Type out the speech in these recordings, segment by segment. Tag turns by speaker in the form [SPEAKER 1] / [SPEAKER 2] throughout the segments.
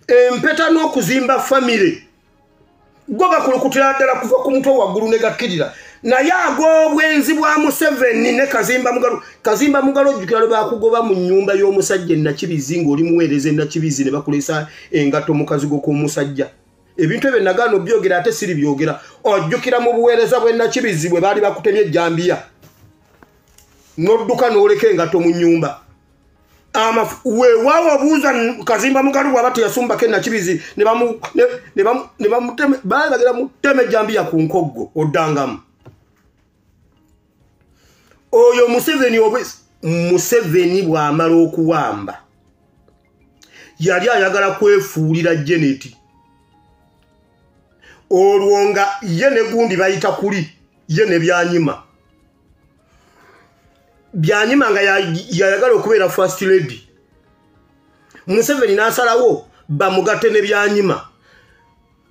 [SPEAKER 1] empeta n'okuzimba family goba kulukutira ddala kuva ku mutwe waggulu ne gakkirira naye ag'obwenzi bwa Museveni ne Kazimba Mugalo ojjukira lwe bakugoba mu nnyumba y'omusajja Nakibizi ng'oli muweereza Nakibizi ne bakulesa engatto mu kazigo k'omusajja ebintu ebyo nagaano byogera ate siri byogera ojjukira mu buweereza bwe Nakibizi bwe baali bakutemye ejjambiya n'odduka n'oleka engatto mu nnyumba weewaawo obuuza Kazimba Mugalo bw'aba teyasumbako Nakibizi ne bagera muteme ejjambiya ku nkoggo oddangamu oyo Museveni bw'amala okuwamba yali ayagala kwefuulira Janet olwo nga ye ne gundi bayita kuli ye ne Byanyima nga yayagala okubeera first lady Museveni n'asalawo bamugate ne Byanyima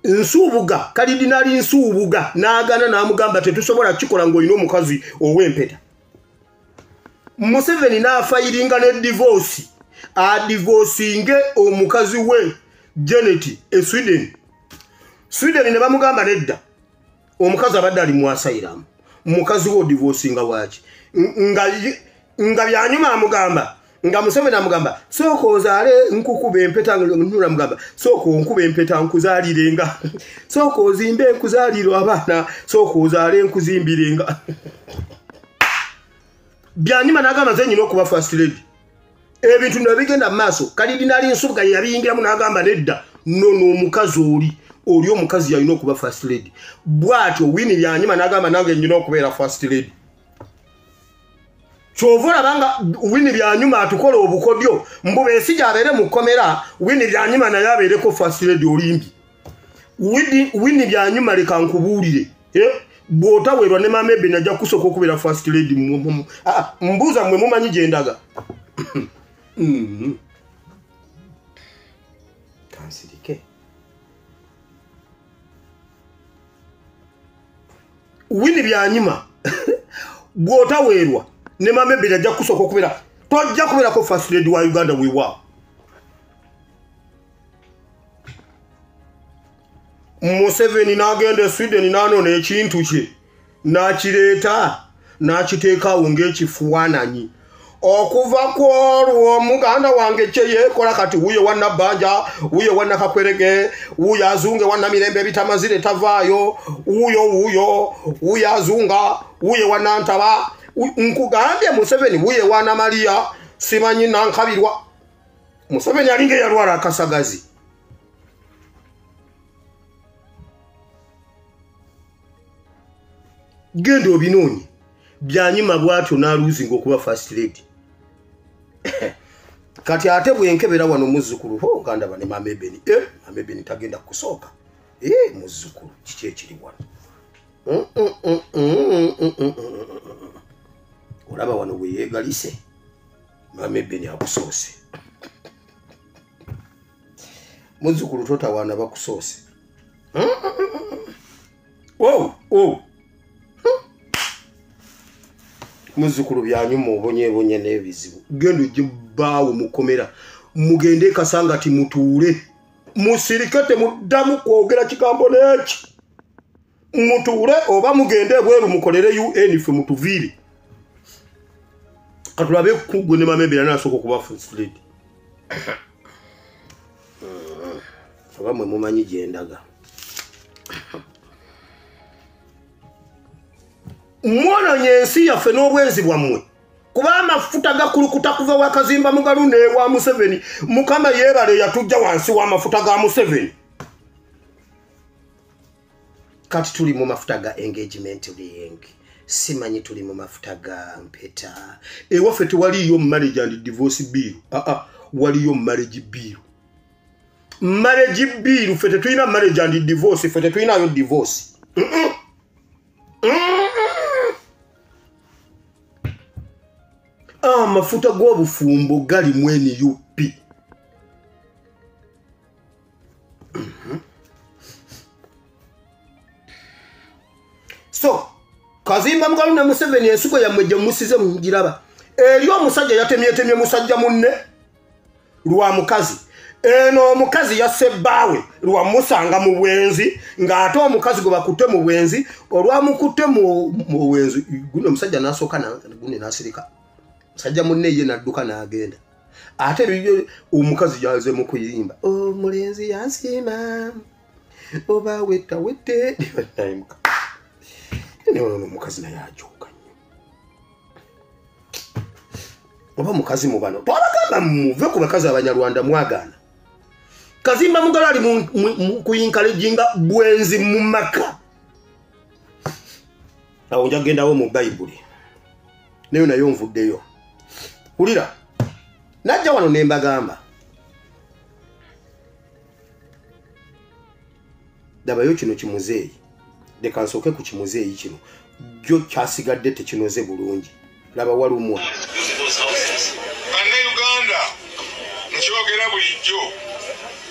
[SPEAKER 1] Nsuubuga kalidinali Nsuubuga n'agana n'amugamba tetusobola kikola ng'olina omukazi ow'empeta Museveni n'afayiringa ne divorce adivorcinge omukazi we Janet Sweden ne bamugamba nedda omukazi abadde ali mu asylum mukazi wo divorcinga waki nga Byanyima amugamba nga Museveni amugamba sooka ozaale nkukuba empeta nula mugamba sooka onkuba empeta nkuzaalirenga sooka ozimbe nkuzaaliro abaana sooka ozaale nkuzimbirenga Byanyima n'agamba nze nyina okuba first lady ebintu ne bigenda mu maaso kalidinali Nsubuga yabiyingiramu n'agamba nedda nono omukazi oli omukazi yalina okuba first lady bw'atyo Winnie Byanyima n'agamba nange nyina okubeera first lady kyova olabanga Winnie Byanyima atukola obukodyo mbu beesijja abeere mu kkomera Winnie Byanyima naye abeereko first lady olimbi Winnie Byanyima leka nkubuulire bw'otaweerwa ne Mama Ebeni ajja kusooka okubeera first lady mbuuza mmwe mumanyi gye ndaga kansirike Winnie Byanyima bw'otaweerwa ne Mama Ebeni ajja kusooka okubeera tojja kubeerako first lady wa Uganda weewaawo Museveni n'agenda Sweden n'anoona ekintu kye n'akireeta n'akiteekaawo ng'ekifuananyi okuva ku olwo muganda wange kye yeekola kati wuyo wa Nabbanja wuyo wa Nakakwerege wuyo Azunge wa Namirembe ebitamazire tavaayo wuyo Azunga wuyo wa Nantaba nkugambye Museveni wuyo wa Namaliya simanyi nankabirwa Museveni alinga yalwala akasagazi genda obinoonye Byanyima bw'atyo n'aluzinga okuba first lady kati ate bwenkebera wano muzzukulu ngandaba ne Mama Ebeni Mama Ebeni tagenda kusooka muzzukulu kiki ekiri wano olaba wano bwe yeegalise Mama Ebeni akusoose muzzukulu totawaana bakusoose muzzukulu Byanyima obonyeebonye n'ebizibu genda ojje bbaawo mukomera mugende Kasangati mutuule musirike temuddamu kwogera kigambo n'eki mutuule oba mugende ebweru mukolere UN ffe mutuviire katulabe kugwe ne Mama Ebeni anasooka okuba first lady oba mwe mumanyi gye ndaga mwononye ensi yaffe n'obwenzi bwammwe kuba amafuta gakulukuta kuva wa Kazimba Mugalo ne wa Museveni Mukama yeebale yatujja wansi w'amafuta ga Museveni kati tuli mu mafuta ga engagement ring simanyi tuli mu mafuta ga mpeta ewaffe tewaliyo marriage and divorce bill waliyo marriage bill ffe tetulina marriage and divorce ffe tetulinayo divorce amafuta g'obufumbo gali mweni UP so Kazimba Mugalo ne Museveni ensugo yammwe gye musize mugiraba eri omusajja yatemyetemye musajja munne lwa mukazi eno omukazi yasse bbaawe lwamusanga mu bwenzi ng'ate omukazi gwe bakutte mu bwenzi olwamukutte mu bwenzi guno omusajja n'asooka guno n'asirika musajja munne ye n'adduka n'agenda ate omukazi yaze mu kuyimba omulenzi yansiima oba wette omukazi naye ajuuka nnyo oba mukazi mu bano twabagamba muve ku bakazi abanyarwanda mwagaana Kazimba mugalo ali kuyinkalejinga bwenzi mu maka awo njagendawo mu Bayibuli nayo nayo nvuddeyo ulira najja wano ne mbagamba dabayo kino kimuzeeyi leka nsooke ku kimuzeeyi kino jjo kyasigadde tekinoze bulungi laba walumwa
[SPEAKER 2] Bannayuganda nkyogera bulijjo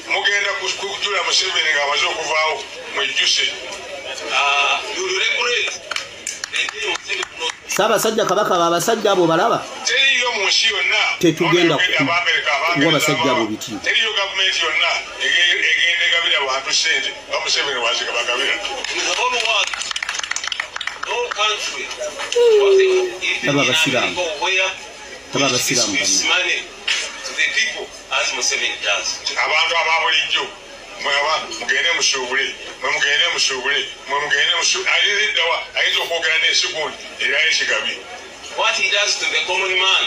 [SPEAKER 2] mugenda kujula Museveni ng'amaze okuvaawo mwejjuse
[SPEAKER 1] Ssaabasajja Kabaka abasajja abo balaba
[SPEAKER 2] teriyo mu nsi yonna
[SPEAKER 1] tetugenda kuwa basajja abo biti
[SPEAKER 2] teriyo gavumenti yonna egenda egabira bantu ssente nga Museveni bwazika bagabira
[SPEAKER 1] taba abasiraamu
[SPEAKER 2] abantu ababulijjo mugende musuubule ayitiddawa ayinza okwogera n'esigundi era ekigabi. What he does to the common man,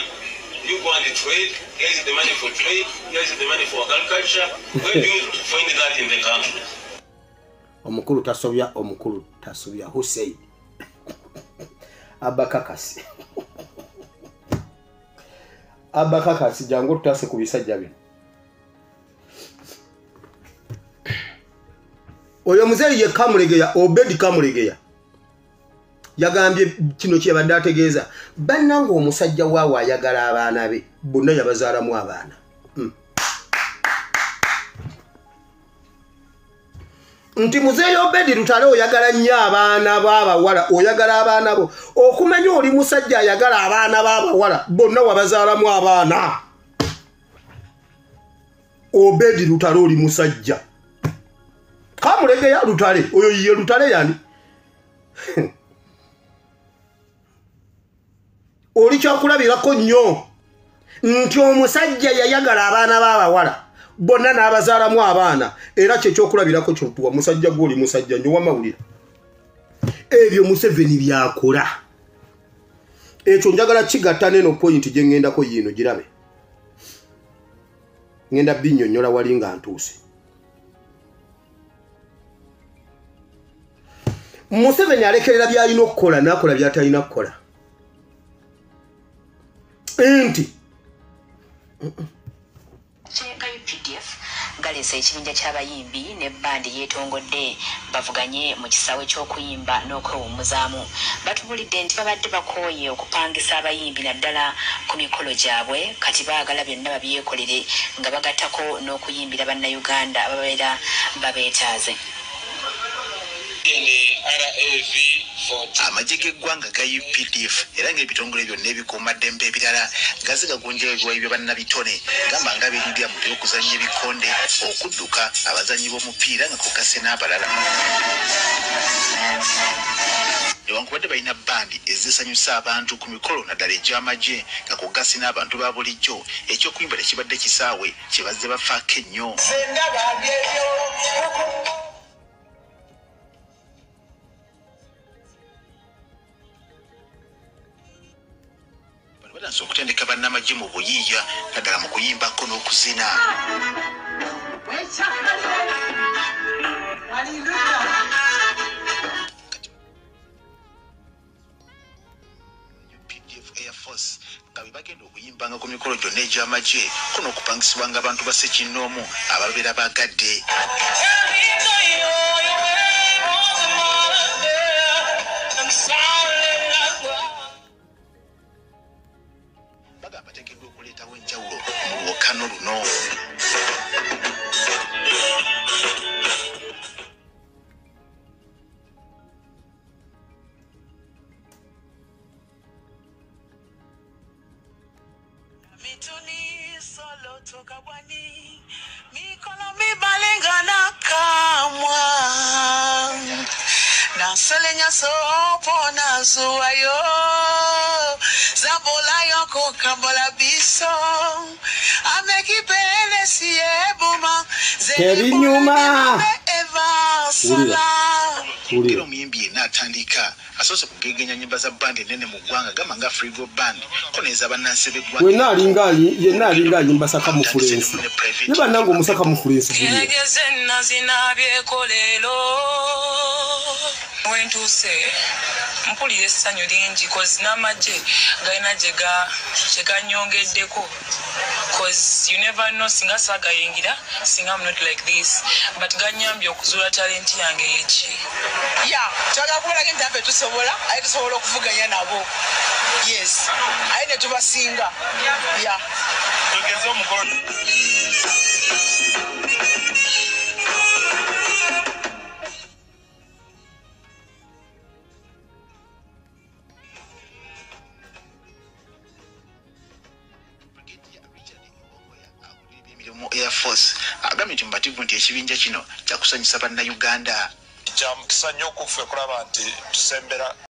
[SPEAKER 2] you go and trade, here is the money for trade, here is the money for agriculture. Where do you find that in the country?
[SPEAKER 1] Omukulu tasobya Hussein Abakakasi jangu tutase ku bisajja bino. Oyo muzeeyi ye Kamulegeya Obedi Kamulegeya yagambye kino kyebadde ategeeza bannanga omusajja waawe ayagala abaana be bonna yabazaalamu abaana nti muzeeyi Obedi Lutale oyagala nnyo abaana b'abawala oyagala abaana bo okumanya oli musajja ayagala abaana b'abawala bonna wabazaalamu abaana Obedi Lutale oli musajja Kamulegeya Lutale oyo ye Lutale yani oli kyakulabirako nnyo nti omusajja yayagala abaana b'abawala bonna n'abazaalamu abaana era kyekyokulabirako kyotuwa musajja gw'oli musajja nnyo wamawulira ebyo Museveni byakola ekyo njagala kigatta neno point gye ŋŋendako yino girabe ŋŋenda binnyonnyola wali nga ntuuse Museveni alekerera byalina okukola n'akola byatalina kukola nti
[SPEAKER 3] UPDF galesa ekibinja ky'abayimbi ne bandi yeetongodde bavuganye mu kisaawe ky'okuyimba n'okwewummuzaamu batubulidde nti babadde bakooye okupangisa abayimbi naddala ku mikolo gyabwe kati baagala byonna babyekolere nga bagattako n'okuyimbira bannayuganda ababeera babeetaaze.
[SPEAKER 4] Amagye g'eggwanga ga UPDF era ng'ebitongole byonna ebikuumaddembe ebirala gazi gagonjebwa ebyo bannabitone gamba nga beenyigira mu by'okuzannya ebikonde okudduka abazannyi b'omupiira nga kokase n'abalala newankubadde balina bandi ezisanyusa abantu ku mikolo naddala egy'amagye nga kugasi n'abantu ba bulijjo ekyokuyimba tekibadde kisaawe kye bazze bafaako ennyo batanze okutendeka bannamagye mu buyiiya naddala mu kuyimbako n'okuzina UPDF Air Force nga bwe bagenda okuyimbanga ku mikolo gyonna egy'amagye ko n'okupangisibwanga abantu ba ssekinnoomu ababeera bagadde bateekeddwa okuleetawo enjawulo mu lwokkano luno
[SPEAKER 5] Selenya sopona zuayo Zabola yoko kambola biso Amekipele siebuma
[SPEAKER 1] Kebinyuma
[SPEAKER 5] Eva Sala
[SPEAKER 4] Kilo muyimbi n'atandika asose kugegenya nyimba za bandi nene mu ggwanga gama nga Frigo Band koneza bannansi b'eggwanga
[SPEAKER 1] we yenna alinga nyimba saka mu fulensi ne bannange omusaka mu fulensi
[SPEAKER 5] Kegeze nazinabye kolelo wentuse mpulira essanyu lingi kozi n'amagye galina gye ganyongeddeko cause you never know singa saagayingira singa I'm not like this but ganyambye okuzuula talenti yange yeki twagakubulage nti afe tusobola aye tusobola okuvuganya nabo yes aye ne tubasinga tugeze omukolo
[SPEAKER 4] Air Force agambye nti mbativu nti ekibinja kino kyakusanyusa bannayuganda
[SPEAKER 6] kya mukisa nnyo okuffe kulaba nti tusembera